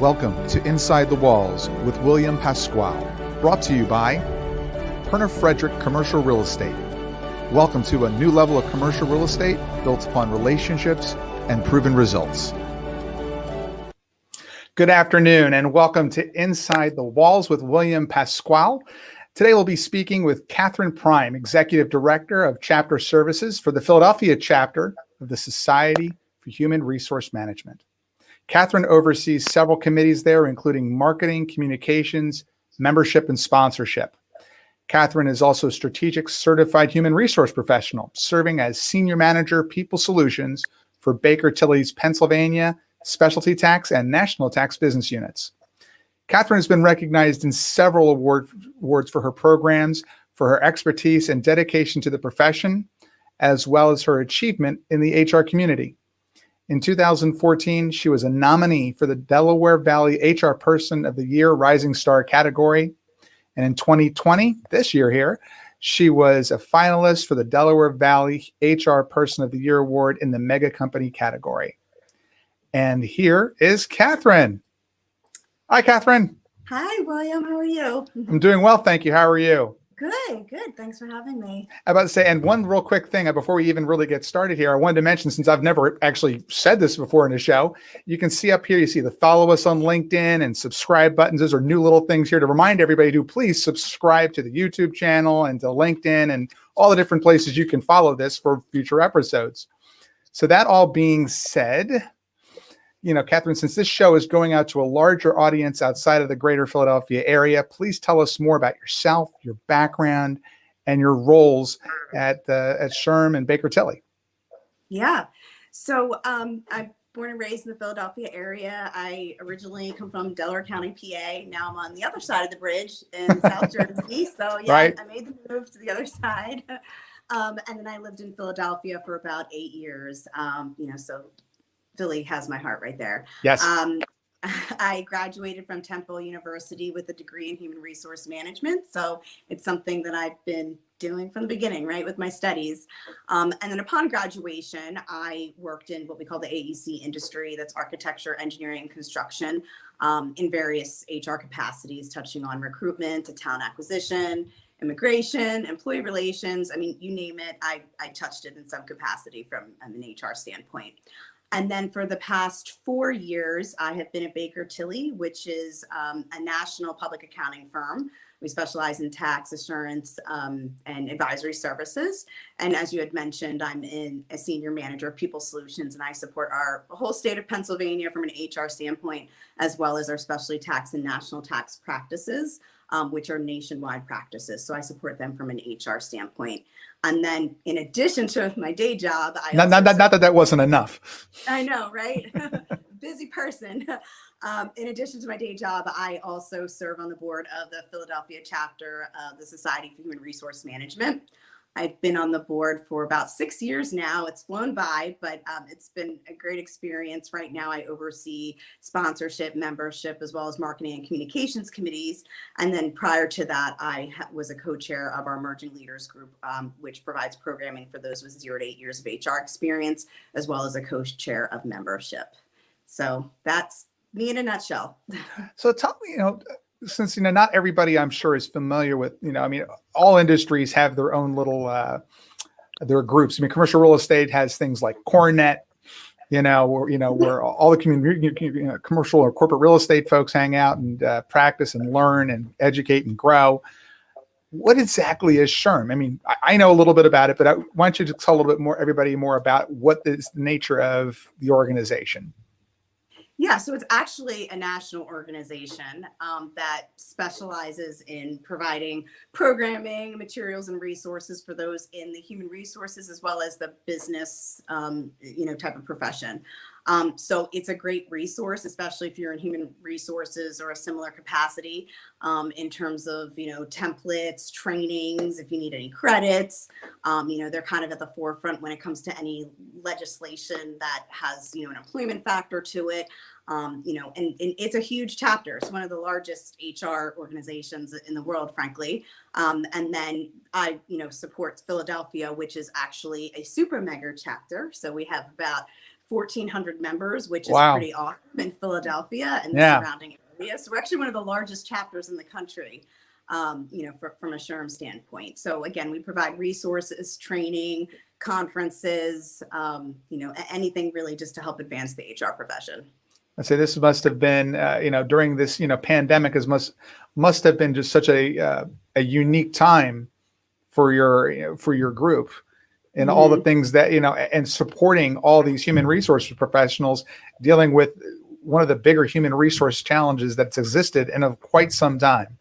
Welcome to Inside the Walls with William Pasquale, brought to you by Perner Frederick Commercial Real Estate. Welcome to a new level of commercial real estate built upon relationships and proven results. Good afternoon and welcome to Inside the Walls with William Pasquale. Today we'll be speaking with Catherine Preim, Executive Director of Chapter Services for the Philadelphia Chapter of the Society for Human Resource Management. Catherine oversees several committees there, including marketing, communications, membership, and sponsorship. Catherine is also a strategic certified human resource professional, serving as Senior Manager, People Solutions for Baker Tilly's Pennsylvania Specialty Tax and National Tax business units. Catherine has been recognized in several awards for her programs, for her expertise and dedication to the profession, as well as her achievement in the HR community. In 2014, she was a nominee for the Delaware Valley HR Person of the Year Rising Star category. And in 2020, this year here, she was a finalist for the Delaware Valley HR Person of the Year Award in the Mega Company category. And here is Catherine. Hi, Catherine. Hi, William. How are you? I'm doing well, thank you. How are you? Good. Thanks for having me. I'm about to say, and one real quick thing before we even really get started here, I wanted to mention, since I've never actually said this before in the show, you can see up here, you see the follow us on LinkedIn and subscribe buttons. Those are new little things here to remind everybody to please subscribe to the YouTube channel and to LinkedIn and all the different places you can follow this for future episodes. So that all being said, Catherine, since this show is going out to a larger audience outside of the greater Philadelphia area, please tell us more about yourself, your background, and your roles at Sherm and Baker Tilly. Yeah. So I'm born and raised in the Philadelphia area. I originally come from Delaware County, PA. Now I'm on the other side of the bridge in South Jersey. So yeah, right. I made the move to the other side. And then I lived in Philadelphia for about 8 years. So Philly has my heart right there. Yes. I graduated from Temple University with a degree in human resource management. So it's something that I've been doing from the beginning, right, with my studies. And then upon graduation, I worked in what we call the AEC industry. That's architecture, engineering, and construction, in various HR capacities, touching on recruitment to talent acquisition, immigration, employee relations. I mean, you name it, I touched it in some capacity from an HR standpoint. And then for the past 4 years, I have been at Baker Tilly, which is a national public accounting firm. We specialize in tax, assurance, and advisory services. And as you had mentioned, I'm a senior manager of People Solutions, and I support our whole state of Pennsylvania from an HR standpoint, as well as our specialty tax and national tax practices, which are nationwide practices. So I support them from an HR standpoint. And then in addition to my day job, not that wasn't enough. I know, right? Busy person. In addition to my day job, I also serve on the board of the Philadelphia Chapter of the Society for Human Resource Management. I've been on the board for about 6 years now. It's flown by, but it's been a great experience. Right now, I oversee sponsorship, membership, as well as marketing and communications committees. And then prior to that, I was a co-chair of our Emerging Leaders Group, which provides programming for those with 0 to 8 years of HR experience, as well as a co-chair of membership. So that's me in a nutshell. So tell me, since, not everybody I'm sure is familiar with, all industries have their own little, their groups. Commercial real estate has things like Coronet, where all the commercial or corporate real estate folks hang out and practice and learn and educate and grow. What exactly is SHRM? I know a little bit about it, but why don't you just tell a little bit more, everybody more about what is the nature of the organization? Yeah, so it's actually a national organization that specializes in providing programming, materials, and resources for those in the human resources as well as the business, type of profession. So it's a great resource, especially if you're in human resources or a similar capacity, in terms of, templates, trainings, if you need any credits. They're kind of at the forefront when it comes to any legislation that has, an employment factor to it. And it's a huge chapter. It's one of the largest HR organizations in the world, frankly. And then I, support Philadelphia, which is actually a super mega chapter. So we have about 1,400 members, which is Wow. pretty awesome in Philadelphia and the Yeah. surrounding areas. So we're actually one of the largest chapters in the country, from a SHRM standpoint. So again, we provide resources, training, conferences, anything really just to help advance the HR profession. I say this must have been, during this, pandemic must have been just such a unique time for your group and all the things that, and supporting all these human resources professionals dealing with one of the bigger human resource challenges that's existed in quite some time.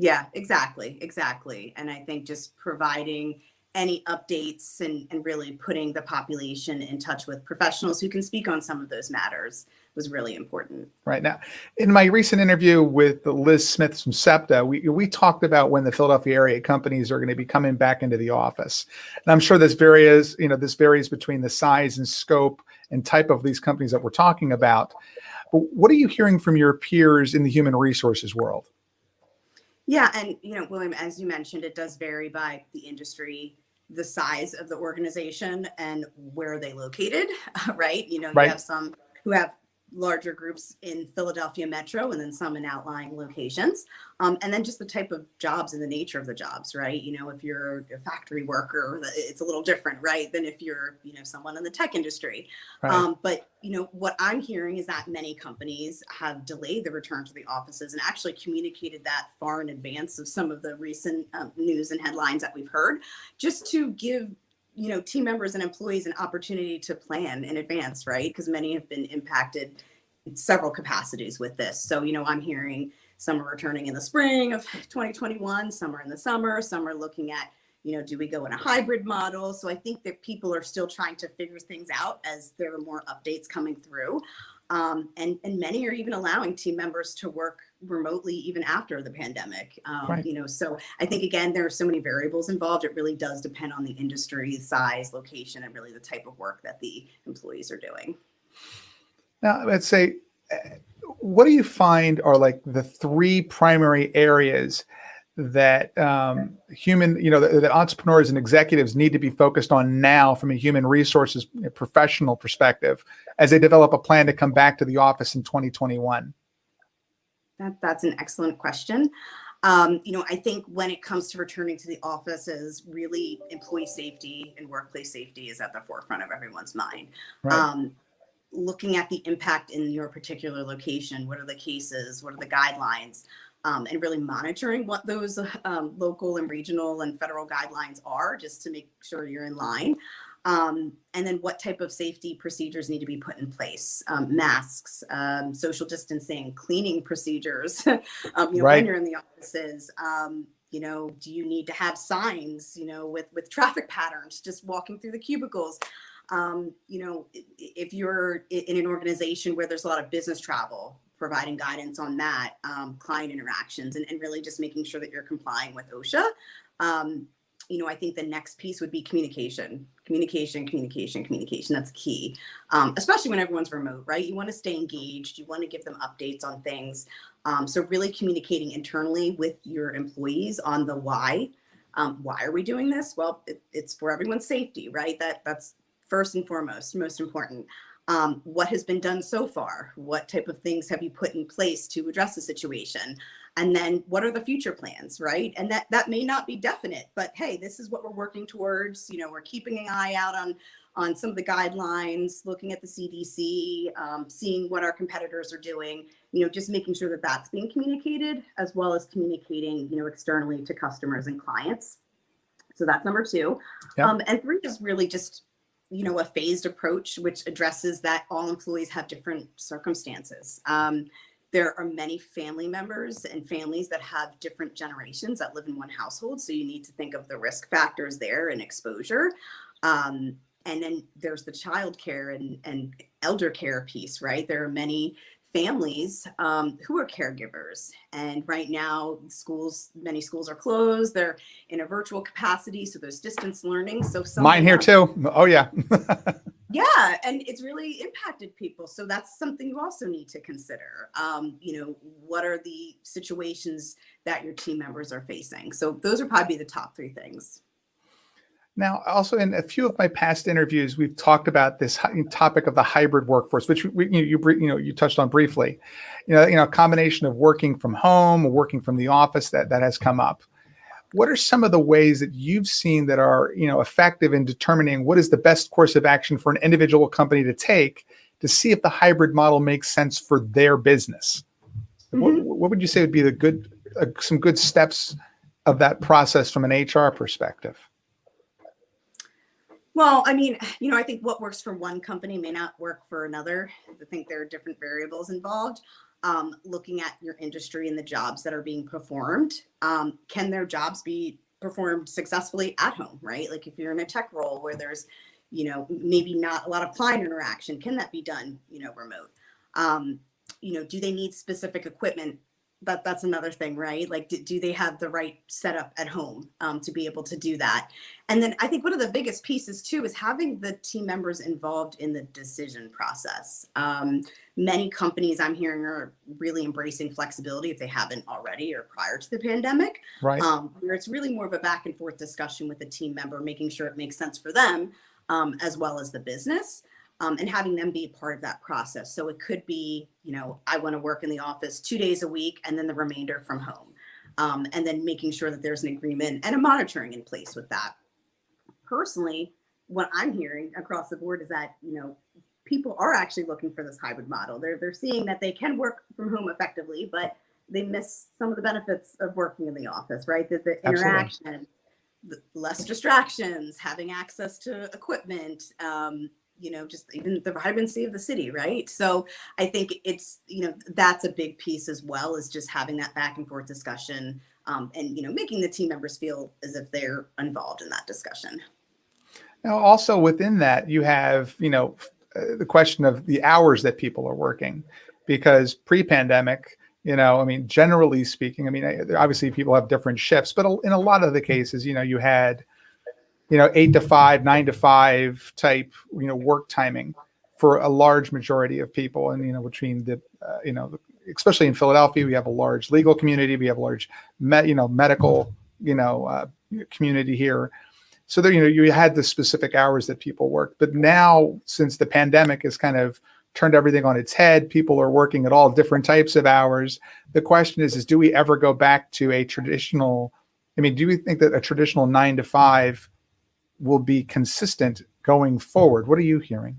Yeah, exactly. And I think just providing any updates and really putting the population in touch with professionals who can speak on some of those matters was really important. Right now, in my recent interview with Liz Smith from SEPTA, we talked about when the Philadelphia area companies are going to be coming back into the office. And I'm sure this varies between the size and scope and type of these companies that we're talking about. But what are you hearing from your peers in the human resources world? Yeah, and William, as you mentioned, it does vary by the industry, the size of the organization, and where they located, right? You have some who have larger groups in Philadelphia Metro and then some in outlying locations. And then just the type of jobs and the nature of the jobs, right? If you're a factory worker, it's a little different, right? Than if you're, someone in the tech industry. Right. But what I'm hearing is that many companies have delayed the return to the offices and actually communicated that far in advance of some of the recent news and headlines that we've heard, just to give team members and employees an opportunity to plan in advance, right? Because many have been impacted in several capacities with this. So, I'm hearing some are returning in the spring of 2021, some are in the summer, some are looking at, do we go in a hybrid model? So I think that people are still trying to figure things out as there are more updates coming through. And many are even allowing team members to work remotely even after the pandemic. Right. So I think, again, there are so many variables involved. It really does depend on the industry, size, location, and really the type of work that the employees are doing. Now, let's say, what do you find are like the three primary areas that that entrepreneurs and executives need to be focused on now from a human resources professional perspective as they develop a plan to come back to the office in 2021? That's an excellent question. I think when it comes to returning to the offices, really employee safety and workplace safety is at the forefront of everyone's mind. Right. Looking at the impact in your particular location, what are the cases, what are the guidelines, and really monitoring what those local and regional and federal guidelines are, just to make sure you're in line. And then what type of safety procedures need to be put in place, masks, social distancing, cleaning procedures, Right. when you're in the offices. Do you need to have signs, with traffic patterns, just walking through the cubicles? If you're in an organization where there's a lot of business travel, providing guidance on that, client interactions, and really just making sure that you're complying with OSHA. I think the next piece would be communication. That's key, especially when everyone's remote, right? You want to stay engaged. You want to give them updates on things. So really communicating internally with your employees on the why. Why are we doing this? Well, it's for everyone's safety, right? That's first and foremost, most important. What has been done so far? What type of things have you put in place to address the situation? And then what are the future plans, right? And that may not be definite, but hey, this is what we're working towards. We're keeping an eye out on some of the guidelines, looking at the CDC, seeing what our competitors are doing, just making sure that that's being communicated, as well as communicating, externally to customers and clients. So that's number two. Yep. And three is really just a phased approach, which addresses that all employees have different circumstances. There are many family members and families that have different generations that live in one household. So you need to think of the risk factors there and exposure. And then there's the child care and elder care piece, right? There are many families who are caregivers. And right now, many schools are closed. They're in a virtual capacity, so there's distance learning. So Mine here too. Oh, yeah. Yeah, and it's really impacted people. So that's something you also need to consider. What are the situations that your team members are facing? So those are probably the top three things. Now, also in a few of my past interviews, we've talked about this topic of the hybrid workforce, which you touched on briefly. A combination of working from home or working from the office that has come up. What are some of the ways that you've seen that are effective in determining what is the best course of action for an individual company to take to see if the hybrid model makes sense for their business? Mm-hmm. What would you say would be some good steps of that process from an HR perspective? Well, I mean, I think what works for one company may not work for another. I think there are different variables involved. Looking at your industry and the jobs that are being performed, can their jobs be performed successfully at home, right? Like if you're in a tech role where there's, maybe not a lot of client interaction, can that be done, remote? Do they need specific equipment? That's another thing, right? Like, do they have the right setup at home to be able to do that? And then I think one of the biggest pieces too is having the team members involved in the decision process. Many companies I'm hearing are really embracing flexibility if they haven't already or prior to the pandemic, Right. Where it's really more of a back and forth discussion with the team member, making sure it makes sense for them as well as the business. And having them be a part of that process. So it could be, I want to work in the office 2 days a week and then the remainder from home. And then making sure that there's an agreement and a monitoring in place with that. Personally, what I'm hearing across the board is that, people are actually looking for this hybrid model. They're seeing that they can work from home effectively, but they miss some of the benefits of working in the office, right? The interaction, the less distractions, having access to equipment, just even the vibrancy of the city, right? So I think it's, that's a big piece as well, is just having that back and forth discussion and, making the team members feel as if they're involved in that discussion. Now, also within that, you have, the question of the hours that people are working, because pre-pandemic, generally speaking, obviously people have different shifts, but in a lot of the cases, you had 8 to 5, 9 to 5 type, work timing for a large majority of people. And, between the, especially in Philadelphia, we have a large legal community. We have a large, medical, community here. So there, you had the specific hours that people worked. But now, since the pandemic has kind of turned everything on its head, people are working at all different types of hours. The question is do we ever go back to a traditional, do we think that a traditional 9 to 5 will be consistent going forward? What are you hearing?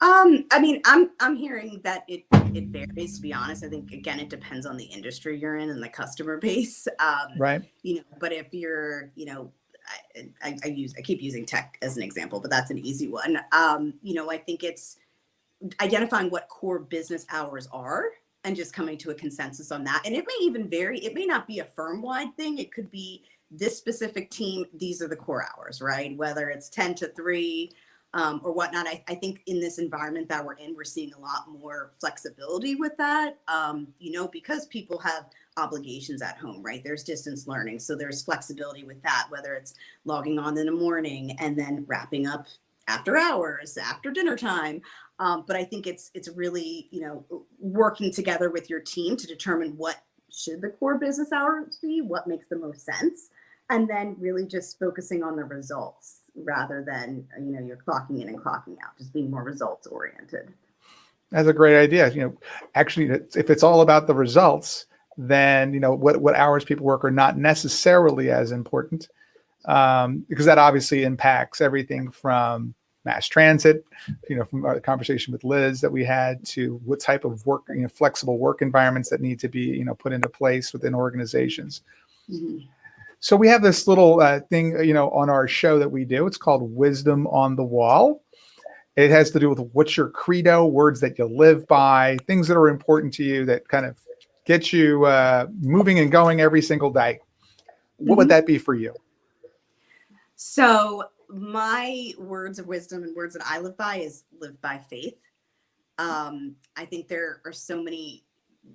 I'm hearing that it varies, to be honest. I think, again, it depends on the industry you're in and the customer base. Right. But if you're, I keep using tech as an example, but that's an easy one. I think it's identifying what core business hours are and just coming to a consensus on that. And it may even vary. It may not be a firm-wide thing. It could be this specific team, these are the core hours, right? Whether it's 10 to 3 or whatnot. I think in this environment that we're in, we're seeing a lot more flexibility with that, because people have obligations at home, right? There's distance learning. So there's flexibility with that, whether it's logging on in the morning and then wrapping up after hours, after dinner time. But I think it's really, working together with your team to determine what should the core business hours be, what makes the most sense, and then really just focusing on the results rather than, you're clocking in and clocking out, just being more results oriented. That's a great idea. Actually, if it's all about the results, then, what hours people work are not necessarily as important, because that obviously impacts everything from mass transit, from our conversation with Liz that we had, to what type of work, flexible work environments that need to be, put into place within organizations. Mm-hmm. So we have this little thing, on our show that we do. It's called Wisdom on the Wall. It has to do with what's your credo, words that you live by, things that are important to you that kind of get you moving and going every single day. What would that be for you? So my words of wisdom and words that I live by is live by faith. I think there are so many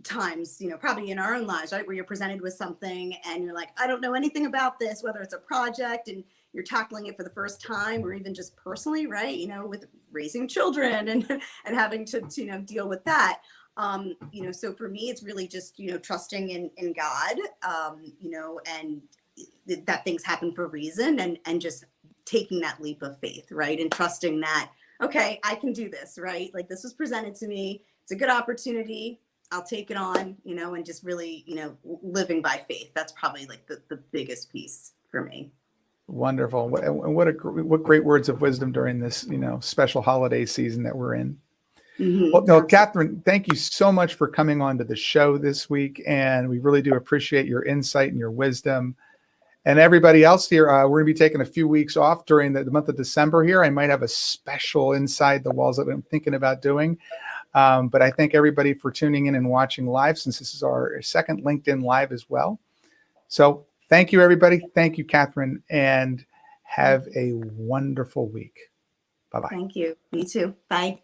times, probably in our own lives, right, where you're presented with something and you're like, I don't know anything about this, whether it's a project and you're tackling it for the first time, or even just personally, right, with raising children and having to deal with that. So for me, it's really just, trusting in God, and that things happen for a reason, and just taking that leap of faith, right? And trusting that, okay, I can do this, right? Like, this was presented to me. It's a good opportunity. I'll take it on, and just really, living by faith. That's probably like the biggest piece for me. Wonderful. What great words of wisdom during this, special holiday season that we're in. Well, no, Catherine, thank you so much for coming on to the show this week. And we really do appreciate your insight and your wisdom. And everybody else here, we're going to be taking a few weeks off during the month of December here. I might have a special Inside the Walls that I'm thinking about doing. But I thank everybody for tuning in and watching live, since this is our second LinkedIn Live as well. So thank you, everybody. Thank you, Catherine, and have a wonderful week. Bye-bye. Thank you. You too. Bye.